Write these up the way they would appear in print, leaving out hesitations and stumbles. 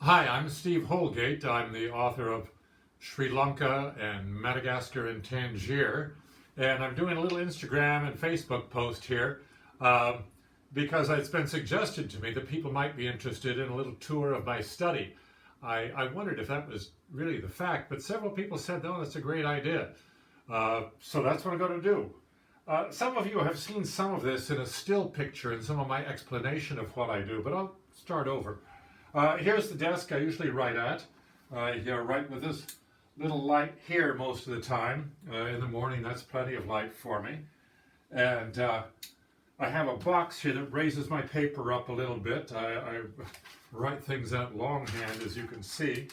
Hi, I'm Steve Holgate. I'm the author of Sri Lanka and Madagascar and Tangier. And I'm doing a little Instagram and Facebook post here um, because it's been suggested to me that people might be interested in a little tour of my study. I wondered if that was really the fact, but several people said, no, that's a great idea. So that's what I'm going to do. Some of you have seen some of this in a still picture and some of my explanation of what I do, but I'll start over. Here's the desk I usually write at. I write with this little light here most of the time. In the morning, that's plenty of light for me. And I have a box here that raises my paper up a little bit. I write things out longhand, as you can see.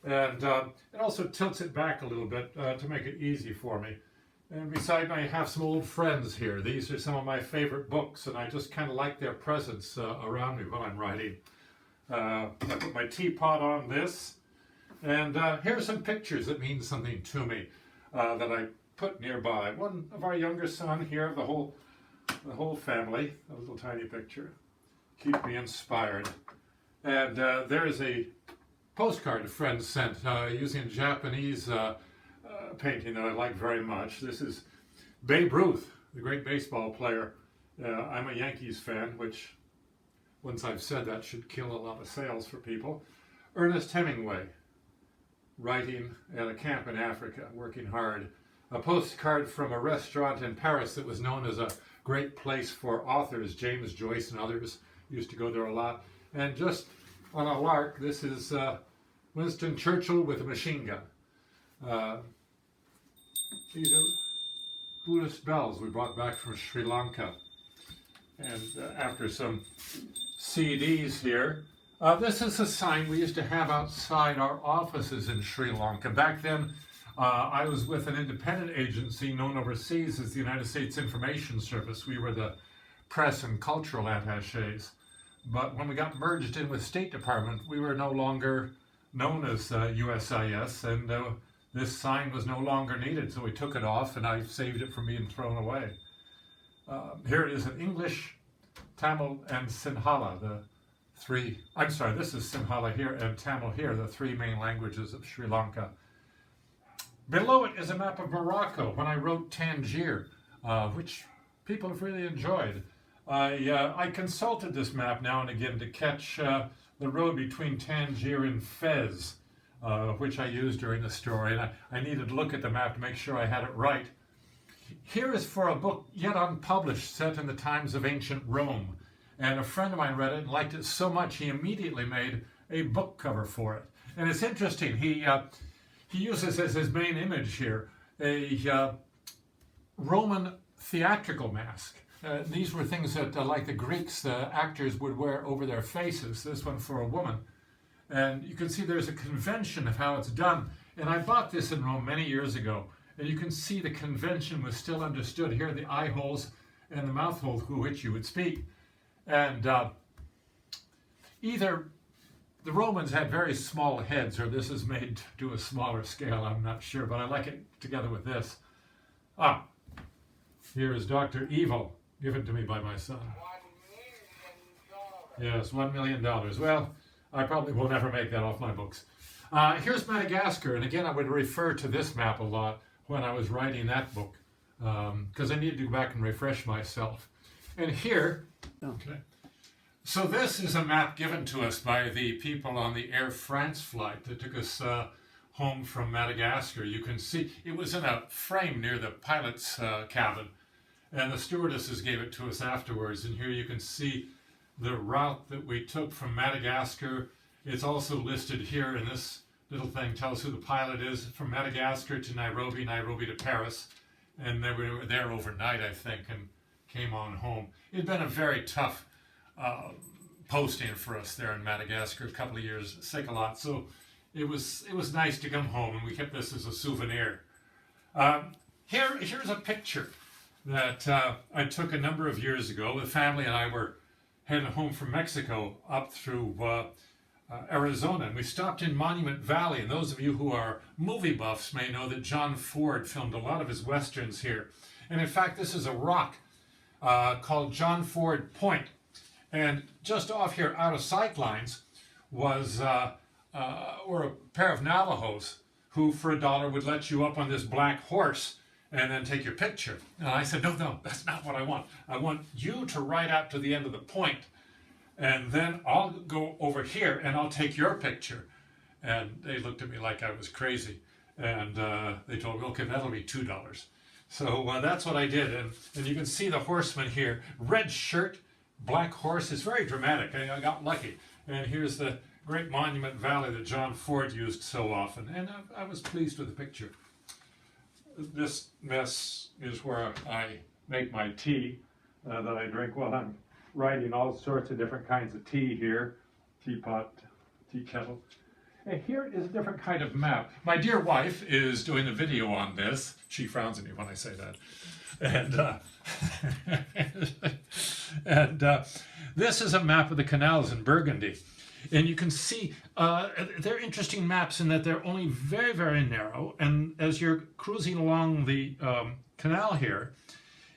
And it also tilts it back a little bit to make it easy for me. And beside me, I have some old friends here. These are some of my favorite books, and I just kind of like their presence around me while I'm writing. I put my teapot on this, and here are some pictures that mean something to me that I put nearby. One of our younger son here, the whole family, a little tiny picture, keep me inspired. And there's a postcard a friend sent using a Japanese painting that I like very much. This is Babe Ruth, the great baseball player. I'm a Yankees fan, which, once I've said that, should kill a lot of sales for people. Ernest Hemingway, writing at a camp in Africa, working hard. A postcard from a restaurant in Paris that was known as a great place for authors. James Joyce and others used to go there a lot. And just on a lark, this is Winston Churchill with a machine gun. These are Buddhist bells we brought back from Sri Lanka. And after some CDs here, this is a sign we used to have outside our offices in Sri Lanka. Back then, I was with an independent agency known overseas as the United States Information Service. We were the press and cultural attaches. But when we got merged in with State Department, we were no longer known as USIS, and this sign was no longer needed, so we took it off, and I saved it from being thrown away. Here it is in English, Tamil, and Sinhala, this is Sinhala here and Tamil here, the three main languages of Sri Lanka. Below it is a map of Morocco when I wrote Tangier, which people have really enjoyed. I consulted this map now and again to catch the road between Tangier and Fez, which I used during the story, and I needed to look at the map to make sure I had it right. Here is for a book yet unpublished set in the times of ancient Rome, and a friend of mine read it and liked it so much he immediately made a book cover for it. And it's interesting, he uses as his main image here a Roman theatrical mask. These were things that, like the Greeks, the actors would wear over their faces, this one for a woman. And you can see there's a convention of how it's done. And I bought this in Rome many years ago. And you can see the convention was still understood. Here are the eye holes and the mouth hole through which you would speak. And either the Romans had very small heads, or this is made to a smaller scale, I'm not sure, but I like it together with this. Here is Dr. Evil, given to me by my son. Yes, $1 million. Well, I probably will never make that off my books. Here's Madagascar, and again, I would refer to this map a lot when I was writing that book, because I needed to go back and refresh myself. And here, okay. So this is a map given to us by the people on the Air France flight that took us home from Madagascar. You can see it was in a frame near the pilot's cabin, and the stewardesses gave it to us afterwards. And here you can see the route that we took from Madagascar. It's also listed here, and this little thing tells who the pilot is, from Madagascar to Nairobi, Nairobi to Paris. And then we were there overnight, I think, and came on home. It had been a very tough posting for us there in Madagascar, a couple of years, sick a lot. So it was nice to come home, and we kept this as a souvenir. Here's a picture that I took a number of years ago. The family and I were heading home from Mexico up through Arizona, and we stopped in Monument Valley. And those of you who are movie buffs may know that John Ford filmed a lot of his westerns here. And in fact, this is a rock called John Ford Point. And just off here, out of sight lines, were a pair of Navajos who, for $1, would let you up on this black horse and then take your picture. And I said, no, that's not what I want. I want you to ride out to the end of the point, and then I'll go over here and I'll take your picture. And they looked at me like I was crazy. And they told me, okay, that'll be $2. So that's what I did. And you can see the horseman here. Red shirt, black horse. It's very dramatic. I got lucky. And here's the great Monument Valley that John Ford used so often. And I was pleased with the picture. This mess is where I make my tea that I drink while I'm writing all sorts of different kinds of tea here. Teapot, tea kettle. And here is a different kind of map. My dear wife is doing a video on this. She frowns at me when I say that. And this is a map of the canals in Burgundy. And you can see they're interesting maps in that they're only very, very narrow. And as you're cruising along the canal here,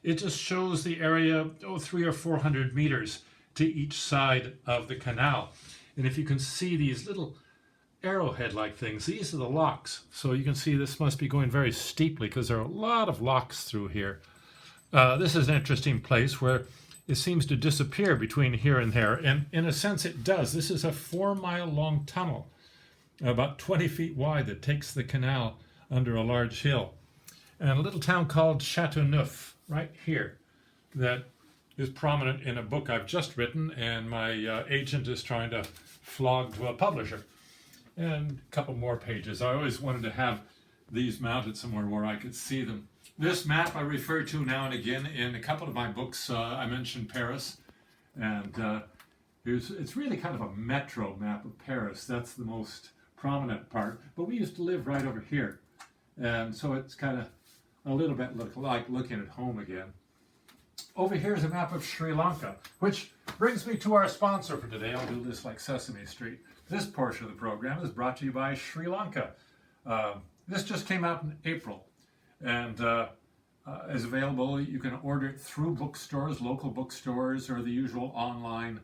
it just shows the area, 300 or 400 meters to each side of the canal. And if you can see these little arrowhead-like things, these are the locks. So you can see this must be going very steeply because there are a lot of locks through here. This is an interesting place where it seems to disappear between here and there, and in a sense it does. This is a 4-mile-long tunnel, about 20 feet wide, that takes the canal under a large hill. And a little town called Chateauneuf, right here, that is prominent in a book I've just written, and my agent is trying to flog to a publisher. And a couple more pages. I always wanted to have these mounted somewhere where I could see them. This map I refer to now and again in a couple of my books. I mentioned Paris, and it's really kind of a metro map of Paris. That's the most prominent part, but we used to live right over here, and so it's kind of a little bit like looking at home again. Over here is a map of Sri Lanka, which brings me to our sponsor for today. I'll do this like Sesame Street. This portion of the program is brought to you by Sri Lanka. This just came out in April, and is available. You can order it through bookstores, local bookstores, or the usual online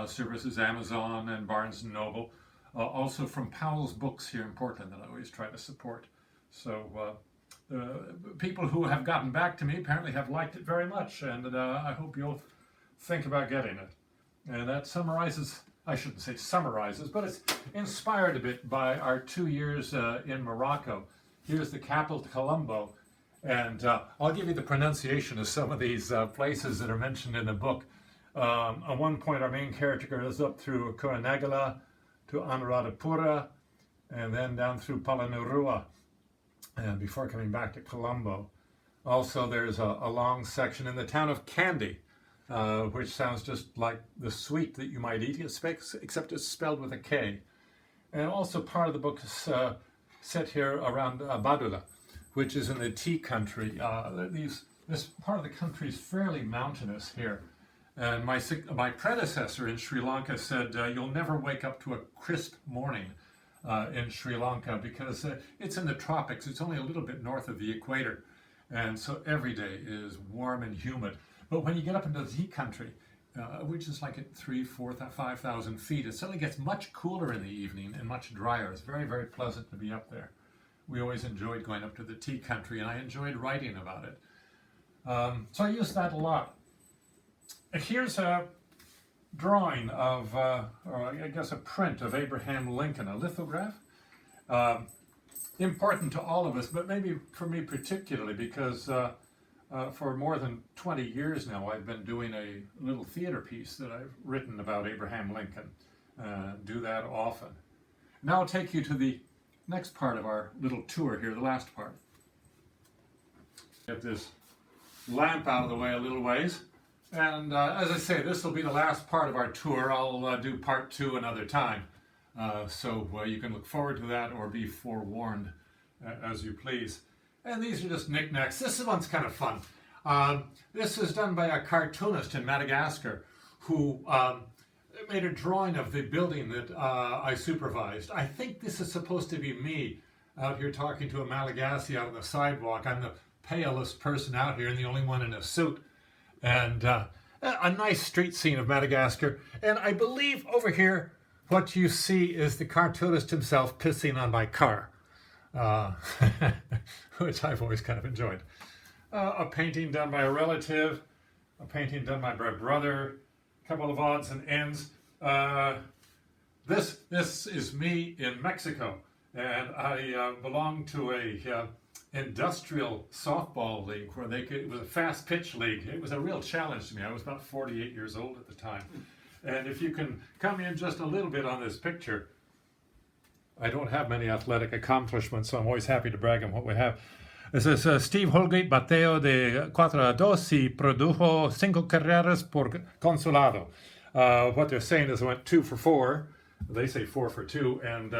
services, Amazon and Barnes & Noble. Also from Powell's Books here in Portland that I always try to support. So people who have gotten back to me apparently have liked it very much, and I hope you'll think about getting it. And that summarizes, I shouldn't say summarizes, but it's inspired a bit by our 2 years in Morocco. Here's the capital, Colombo, and I'll give you the pronunciation of some of these places that are mentioned in the book. At one point, our main character goes up through Kuranagala to Anuradhapura, and then down through Palanurua, and before coming back to Colombo. Also, there's a long section in the town of Kandy, which sounds just like the sweet that you might eat, except it's spelled with a K. And also part of the book is set here around Badula, which is in the tea country. This part of the country is fairly mountainous here. And my predecessor in Sri Lanka said, you'll never wake up to a crisp morning in Sri Lanka because it's in the tropics. It's only a little bit north of the equator. And so every day is warm and humid. But when you get up into the tea country, which is like at 3,000, 4,000, 5,000 feet, it suddenly gets much cooler in the evening and much drier. It's very, very pleasant to be up there. We always enjoyed going up to the tea country, and I enjoyed writing about it. So I use that a lot. And here's a drawing of, or I guess a print of Abraham Lincoln, a lithograph. Important to all of us, but maybe for me particularly because for more than 20 years now I've been doing a little theater piece that I've written about Abraham Lincoln. Do that often. Now I'll take you to the next part of our little tour here, the last part. Get this lamp out of the way a little ways. And as I say, this will be the last part of our tour. I'll do part 2 another time. So you can look forward to that or be forewarned as you please. And these are just knickknacks. This one's kind of fun. This is done by a cartoonist in Madagascar who made a drawing of the building that I supervised. I think this is supposed to be me out here talking to a Malagasy out on the sidewalk. I'm the palest person out here and the only one in a suit. And a nice street scene of Madagascar. And I believe over here what you see is the cartoonist himself pissing on my car, which I've always kind of enjoyed. A painting done by a relative, a painting done by my brother, a couple of odds and ends. This is me in Mexico, and I belong to a industrial softball league where it was a fast pitch league. It was a real challenge to me. I was about 48 years old at the time. And if you can come in just a little bit on this picture, I don't have many athletic accomplishments, so I'm always happy to brag on what we have. It says, Steve Holgate bateo de 4-2 y produjo 5 carreras por consolado. What they're saying is I went 2 for 4. They say 4 for 2, and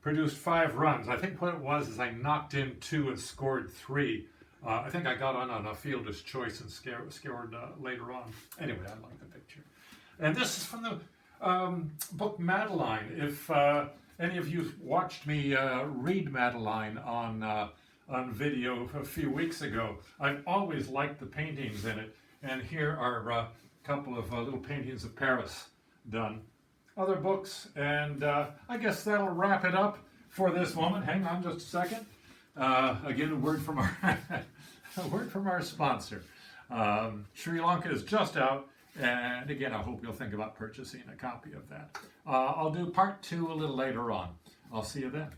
produced 5 runs. I think what it was is I knocked in 2 and scored 3. I think I got on a fielder's choice and scored later on. Anyway, I like the picture. And this is from the book Madeline. If any of you watched me read Madeline on video a few weeks ago, I've always liked the paintings in it. And here are a couple of little paintings of Paris done. Other books, and I guess that'll wrap it up for this moment. Hang on just a second. Again, a word from our sponsor. Sri Lanka is just out, and again, I hope you'll think about purchasing a copy of that. I'll do part 2 a little later on. I'll see you then.